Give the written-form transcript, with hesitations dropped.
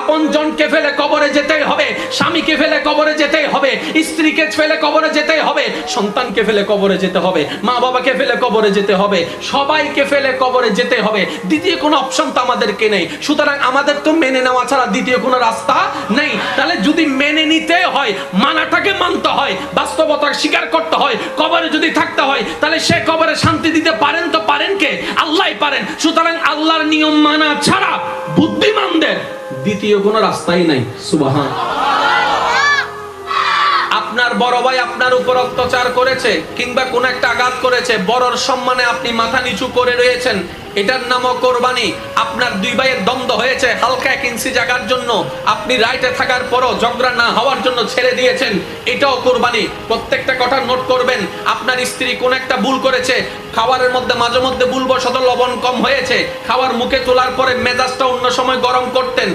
আপনজনকে ফেলে কবরে যেতেই হবে, স্বামীকে ফেলে কবরে যেতেই হবে, স্ত্রীকে ফেলে কবরে যেতেই হবে, সন্তানকে ফেলে কবরে যেতে হবে, মা বাবাকে ফেলে কবরে যেতে হবে, সবাইকে ফেলে কবরে যেতে হবে। দ্বিতীয় কোনো অপশন তো আমাদেরকে নেই। সুতরাং আমাদের তো মেনে নেওয়া ছাড়া দ্বিতীয় কোনো রাস্তা নেই। তাহলে যদি মেনে নিতে হয়, মানাটাকে মানতে হয়, বাস্তবতা স্বীকার করতে হয়, কবরে যদি থাকতে হয়, তাহলে সে কবরে শান্তি দিতে পারেন তো পারেন কে? আল্লাহই পারেন। সুতরাং আল্লাহর নিয়ম মানা ছাড়া বুদ্ধিমানদের দ্বিতীয় কোনো রাস্তাই নাই। সুবহান। আপনার বড় ভাই আপনার উপর অত্যাচার করেছে কিংবা কোন একটা আঘাত করেছে, বড়র সম্মানে আপনি মাথা নিচু করে রয়েছেন, এটার নামও কোরবানি। আপনার দুই ভাইয়ের দ্বন্দ্ব হয়েছে হালকা 1 ইঞ্চি জায়গার জন্য, আপনি রাইটে থাকার পরও ঝগড়া না হওয়ার জন্য ছেড়ে দিয়েছেন, এটাও কোরবানি। প্রত্যেকটা কথা নোট করবেন। আপনার স্ত্রী কোন একটা ভুল করেছে, খাবারের মধ্যে মাঝে মধ্যে ভুলবশত লবণ কম হয়েছে, খাবার মুখে তোলার পরে মেজাজটা অন্য সময় গরম করতেন,